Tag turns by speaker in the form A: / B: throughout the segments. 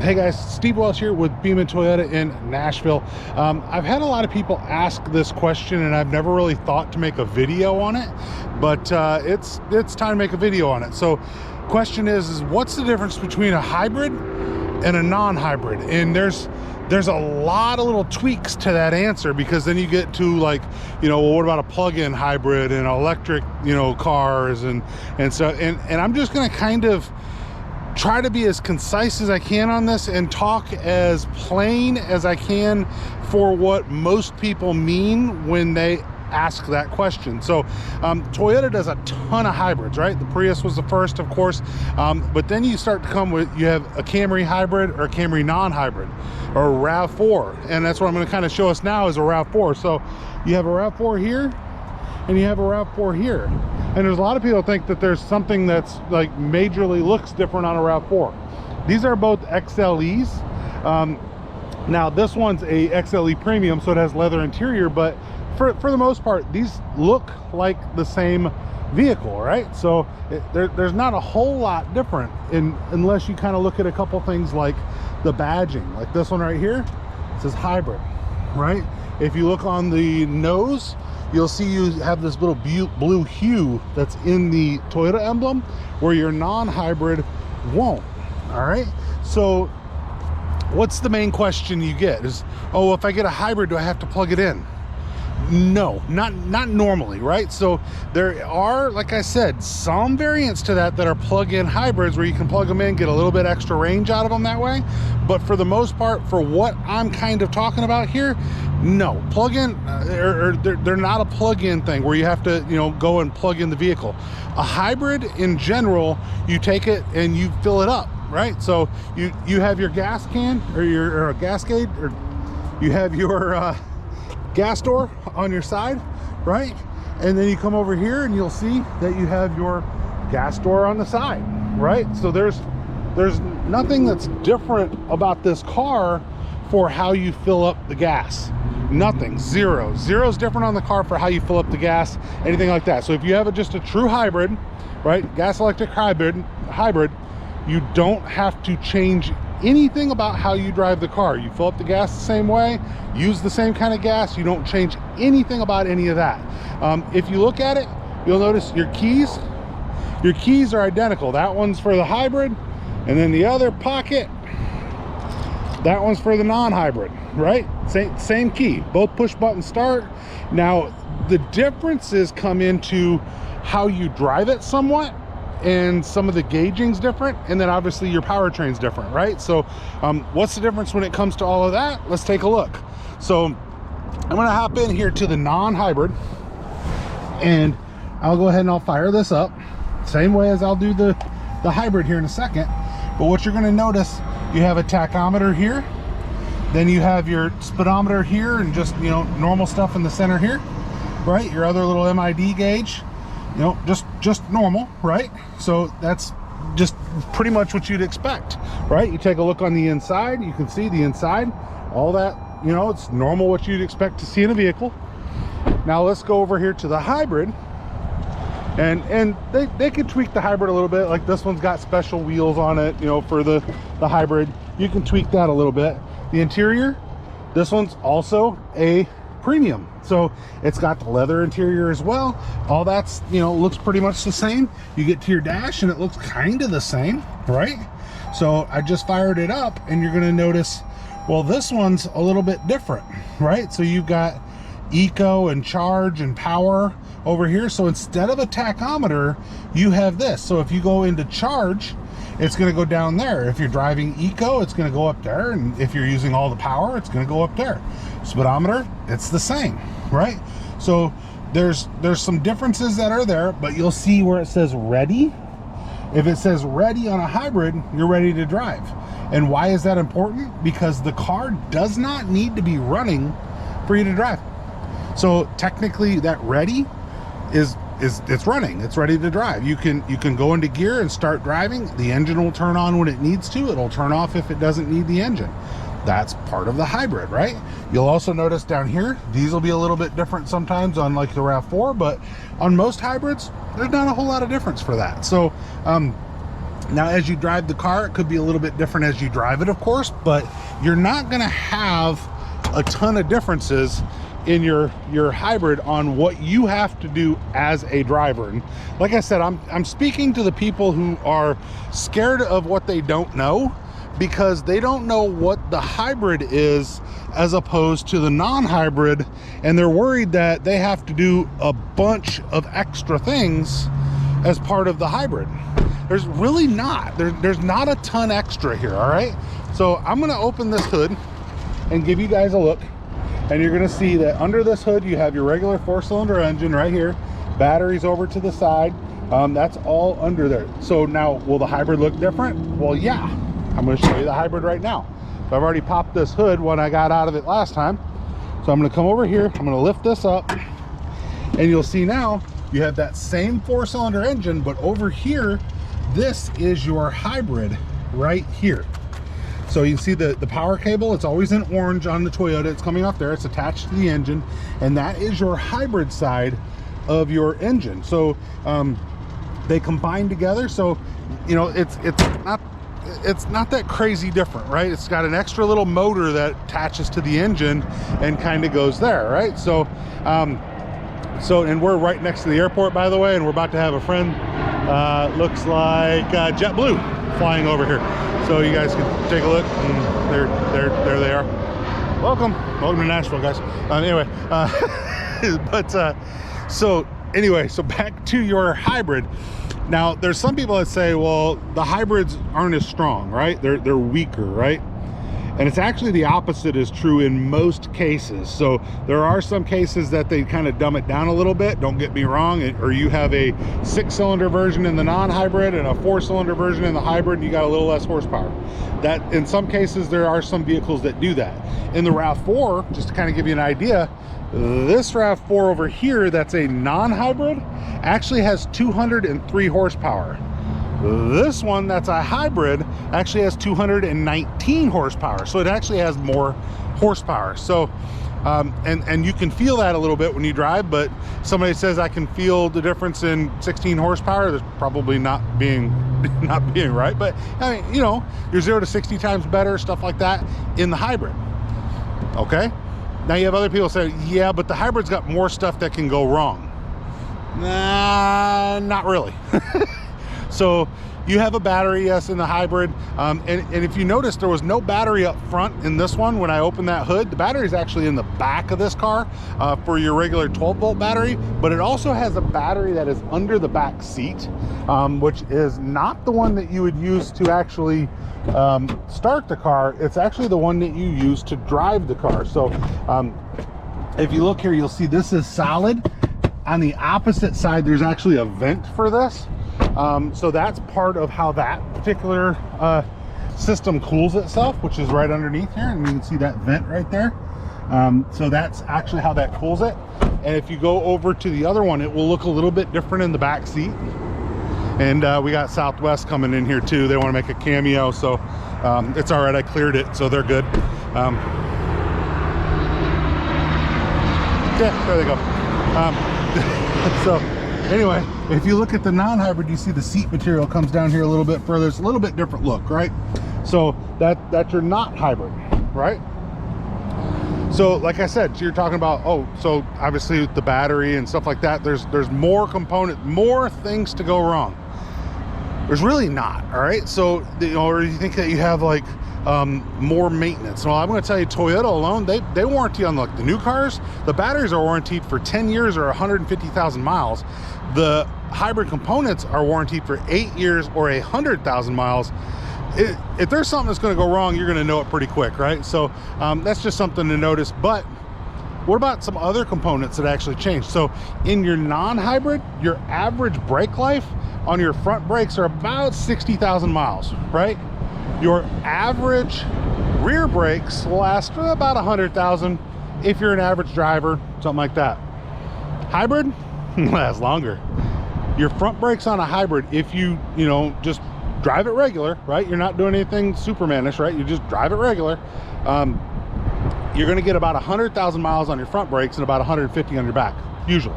A: Hey guys, Steve Welch here with Beeman Toyota in Nashville. I've had a lot of people ask this question and I've never really thought to make a video on it, but it's time to make a video on it. So question is what's the difference between a hybrid and a non-hybrid? And there's a lot of little tweaks to that answer, because then you get to, like, you know, well, what about a plug-in hybrid and electric, you know, cars and so, and I'm just gonna kind of try to be as concise as I can on this and talk as plain as I can for what most people mean when they ask that question. So Toyota does a ton of hybrids, right? The Prius was the first, of course, but then you start to come with, you have a Camry hybrid or a Camry non-hybrid or a RAV4, and that's what I'm going to kind of show us now is a RAV4. So you have a RAV4 here and you have a RAV4 here, and there's a lot of people think that there's something that's like majorly looks different on a RAV4. These are both XLEs. Now this one's a XLE premium, so it has leather interior, but for the most part these look like the same vehicle, right? So there's not a whole lot different unless you kind of look at a couple things like the badging. Like this one right here, it says hybrid, right? If you look on the nose, you'll see you have this little blue hue that's in the Toyota emblem, where your non-hybrid won't. All right, so what's the main question you get is, oh, if I get a hybrid, do I have to plug it in? No, not normally, right? So there are, like I said, some variants to that are plug-in hybrids where you can plug them in, get a little bit extra range out of them that way. But for the most part, for what I'm kind of talking about here, no, plug-in, they're not a plug-in thing where you have to, you know, go and plug in the vehicle. A hybrid in general, you take it and you fill it up, right? So you have your gas can or your Gascade, or you have your gas door on your side, right? And then you come over here and you'll see that you have your gas door on the side, right? So there's nothing that's different about this car for how you fill up the gas. Nothing. Zero's different on the car for how you fill up the gas, anything like that. So if you have just a true hybrid, right, gas electric hybrid, you don't have to change anything about how you drive the car. You fill up the gas the same way, use the same kind of gas. You don't change anything about any of that. If you look at it, you'll notice your keys are identical. That one's for the hybrid, and then the other pocket, that one's for the non-hybrid, right? Same key, both push button start. Now the differences come into how you drive it somewhat, and some of the gauging's different, and then obviously your powertrain's different, right? So what's the difference when it comes to all of that? Let's take a look. So I'm gonna hop in here to the non-hybrid, and I'll go ahead and I'll fire this up same way as I'll do the hybrid here in a second. But what you're gonna notice, you have a tachometer here, then you have your speedometer here, and just, you know, normal stuff in the center here, right? Your other little MID gauge, you know, just normal, right? So that's just pretty much what you'd expect, right? You take a look on the inside, you can see the inside, all that, you know, it's normal what you'd expect to see in a vehicle. Now let's go over here to the hybrid, and they could tweak the hybrid a little bit. Like this one's got special wheels on it, you know, for the hybrid. You can tweak that a little bit. The interior, this one's also a premium, so it's got the leather interior as well. All that's, you know, looks pretty much the same. You get to your dash and it looks kind of the same, right? So I just fired it up, and you're going to notice, well, this one's a little bit different, right? So you've got eco and charge and power over here. So instead of a tachometer, you have this. So if you go into charge, it's going to go down there. If you're driving eco, it's going to go up there, and if you're using all the power, it's going to go up there. Speedometer, it's the same, right? So there's some differences that are there, but you'll see where it says ready. If it says ready on a hybrid, you're ready to drive. And why is that important? Because the car does not need to be running for you to drive. So technically that ready is it's running, it's ready to drive. You can go into gear and start driving. The engine will turn on when it needs to. It'll turn off if it doesn't need the engine. That's part of the hybrid, right? You'll also notice down here, these will be a little bit different sometimes on like the RAV4, but on most hybrids, there's not a whole lot of difference for that. So Now, as you drive the car, it could be a little bit different as you drive it, of course, but you're not gonna have a ton of differences in your hybrid on what you have to do as a driver. And like I said, I'm speaking to the people who are scared of what they don't know, because they don't know what the hybrid is as opposed to the non-hybrid, and they're worried that they have to do a bunch of extra things as part of the hybrid. There's really not. There's not a ton extra here, all right? So I'm gonna open this hood and give you guys a look, and you're gonna see that under this hood you have your regular 4-cylinder engine right here, batteries over to the side. That's all under there. So now, will the hybrid look different? Well, yeah. I'm going to show you the hybrid right now. So I've already popped this hood when I got out of it last time. So I'm going to come over here, I'm going to lift this up, and you'll see now you have that same 4-cylinder engine, but over here, this is your hybrid right here. So you can see the power cable, it's always in orange on the Toyota. It's coming off there, it's attached to the engine, and that is your hybrid side of your engine. So they combine together. So, you know, it's not that crazy different, right? It's got an extra little motor that attaches to the engine and kind of goes there, right? So and we're right next to the airport, by the way, and we're about to have a friend, looks like JetBlue, flying over here. So you guys can take a look, and there they are. Welcome to Nashville, guys. Anyway, so back to your hybrid. Now, there's some people that say, well, the hybrids aren't as strong, right? They're weaker, right? And it's actually the opposite is true in most cases. So there are some cases that they kind of dumb it down a little bit, don't get me wrong, or you have a 6-cylinder version in the non-hybrid and a 4-cylinder version in the hybrid, and you got a little less horsepower. That, in some cases, there are some vehicles that do that. In the RAV4, just to kind of give you an idea, this RAV4 over here, that's a non-hybrid, actually has 203 horsepower. This one that's a hybrid actually has 219 horsepower. So it actually has more horsepower. So, and you can feel that a little bit when you drive, but somebody says I can feel the difference in 16 horsepower. That's probably not being right. But I mean, you know, you're 0 to 60 times better, stuff like that in the hybrid. Okay. Now you have other people say, yeah, but the hybrid's got more stuff that can go wrong. Nah, not really. So you have a battery, yes, in the hybrid. And if you notice, there was no battery up front in this one. When I opened that hood, the battery is actually in the back of this car for your regular 12-volt battery, but it also has a battery that is under the back seat, which is not the one that you would use to actually start the car. It's actually the one that you use to drive the car. So if you look here, you'll see this is solid. On the opposite side, there's actually a vent for this. So that's part of how that particular system cools itself, which is right underneath here, and you can see that vent right there. So that's actually how that cools it. And if you go over to the other one, it will look a little bit different in the back seat. And we got Southwest coming in here too. They want to make a cameo, so it's all right. I cleared it, so they're good. Yeah, there they go. So anyway, if you look at the non-hybrid, you see the seat material comes down here a little bit further. It's a little bit different look, right? So that's your not hybrid, right? So like I said, you're talking about, oh, so obviously the battery and stuff like that, there's more more things to go wrong. There's really not, all right? So, you know, or you think that you have like more maintenance. Well, I'm going to tell you, Toyota alone, they warranty on like the new cars. The batteries are warranted for 10 years or 150,000 miles. The hybrid components are warranted for 8 years or 100,000 miles. If there's something that's going to go wrong, you're going to know it pretty quick, right? So that's just something to notice. But what about some other components that actually change? So in your non-hybrid, your average brake life on your front brakes are about 60,000 miles, right? Your average rear brakes last about 100,000 if you're an average driver, something like that. Hybrid lasts longer. Your front brakes on a hybrid, if you just drive it regular, right? You're not doing anything Supermanish, right? You just drive it regular. You're going to get about 100,000 miles on your front brakes and about 150 on your back, usually,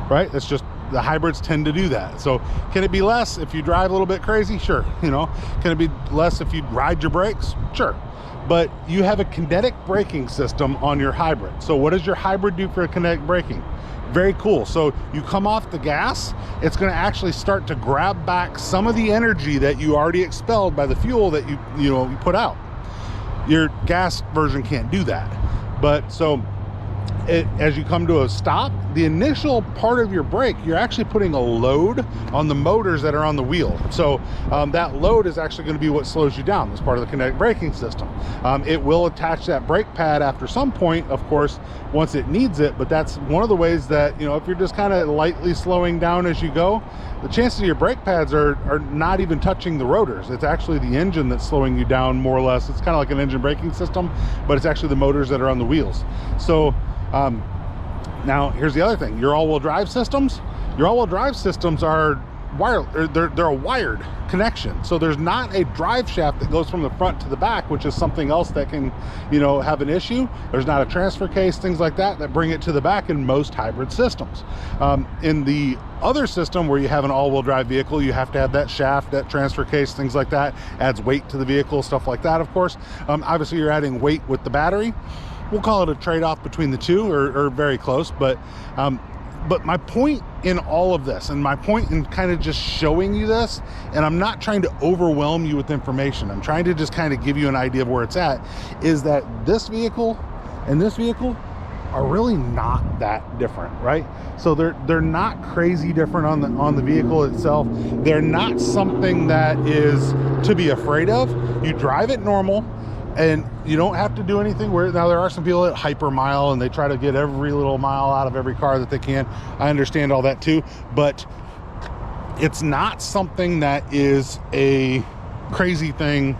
A: right? That's just the hybrids tend to do that. So can it be less if you drive a little bit crazy? Sure. You know, can it be less if you ride your brakes? Sure. But you have a kinetic braking system on your hybrid. So what does your hybrid do for kinetic braking? Very cool. So you come off the gas, it's going to actually start to grab back some of the energy that you already expelled by the fuel that you put out. Your gas version can't do that. But so as you come to a stop, the initial part of your brake, you're actually putting a load on the motors that are on the wheel. So that load is actually going to be what slows you down as part of the kinetic braking system. It will attach that brake pad after some point, of course, once it needs it, but that's one of the ways that, if you're just kind of lightly slowing down as you go, the chances of your brake pads are not even touching the rotors. It's actually the engine that's slowing you down more or less. It's kind of like an engine braking system, but it's actually the motors that are on the wheels. So now here's the other thing, your all-wheel drive systems are wired, they're a wired connection. So there's not a drive shaft that goes from the front to the back, which is something else that can, have an issue. There's not a transfer case, things like that bring it to the back in most hybrid systems. In the other system where you have an all-wheel drive vehicle, you have to have that shaft, that transfer case, things like that, adds weight to the vehicle, stuff like that, of course. Obviously you're adding weight with the battery. We'll call it a trade-off between the two, or very close. But my point in all of this, and my point in kind of just showing you this, and I'm not trying to overwhelm you with information, I'm trying to just kind of give you an idea of where it's at, is that this vehicle and this vehicle are really not that different, right? So they're not crazy different on the vehicle itself. They're not something that is to be afraid of. You drive it normal, and you don't have to do anything weird. Now, there are some people that hyper mile and they try to get every little mile out of every car that they can. I understand all that too, but it's not something that is a crazy thing,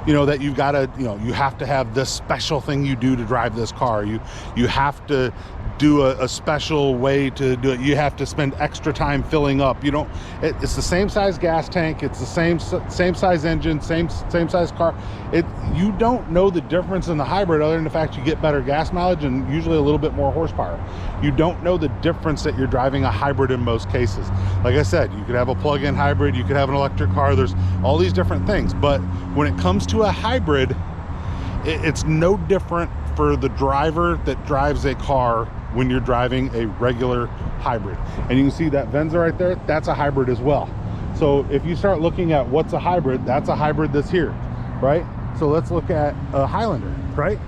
A: that you've got to, you have to have this special thing you do to drive this car. You have to do a special way to do it. You have to spend extra time filling up. It's the same size gas tank. It's the same size engine, same size car. You don't know the difference in the hybrid other than the fact you get better gas mileage and usually a little bit more horsepower. You don't know the difference that you're driving a hybrid in most cases. Like I said, you could have a plug-in hybrid, you could have an electric car, there's all these different things. But when it comes to a hybrid, it's no different for the driver that drives a car when you're driving a regular hybrid. And you can see that Venza right there, that's a hybrid as well. So if you start looking at what's a hybrid, that's a hybrid that's here, right? So let's look at a Highlander, right?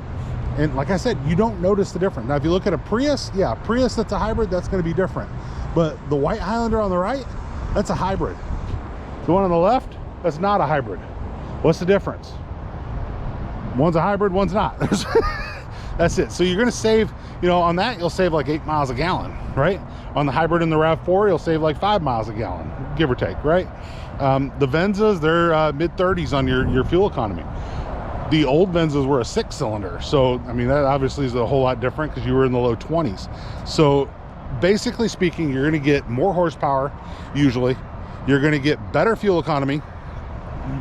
A: And like I said, you don't notice the difference. Now, if you look at a Prius, yeah, Prius that's a hybrid, that's gonna be different. But the white Highlander on the right, that's a hybrid. The one on the left, that's not a hybrid. What's the difference? One's a hybrid, one's not. That's it. So you're going to save, on that, you'll save like 8 miles a gallon, right? On the hybrid and the RAV4, you'll save like 5 miles a gallon, give or take, right? The Venzas, they're mid-30s on your fuel economy. The old Venzas were a 6-cylinder. So, I mean, that obviously is a whole lot different because you were in the low 20s. So basically speaking, you're going to get more horsepower, usually. You're going to get better fuel economy,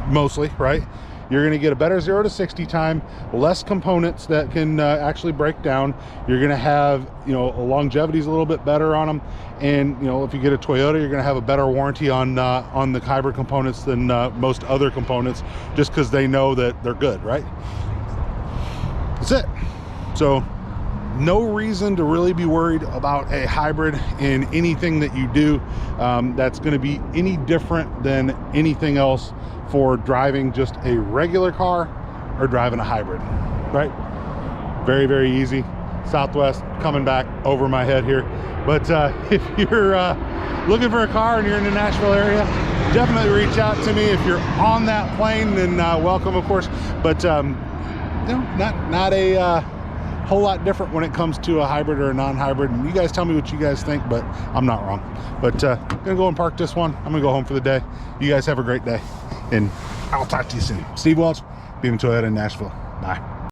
A: mostly, right? You're going to get a better 0 to 60 time, less components that can actually break down. You're going to have, longevity's a little bit better on them. And, if you get a Toyota, you're going to have a better warranty on the hybrid components than most other components, just because they know that they're good, right? That's it. So no reason to really be worried about a hybrid in anything that you do that's going to be any different than anything else for driving just a regular car or driving a hybrid, right? Very, very easy. Southwest coming back over my head here. But if you're looking for a car and you're in the Nashville area, definitely reach out to me. If you're on that plane, then welcome, of course. But not a whole lot different when it comes to a hybrid or a non-hybrid. And you guys tell me what you guys think, but I'm not wrong. But I'm gonna go and park this one. I'm gonna go home for the day. You guys have a great day, and I'll talk to you soon. Steve Welch, Beaman Toyota in Nashville. Bye.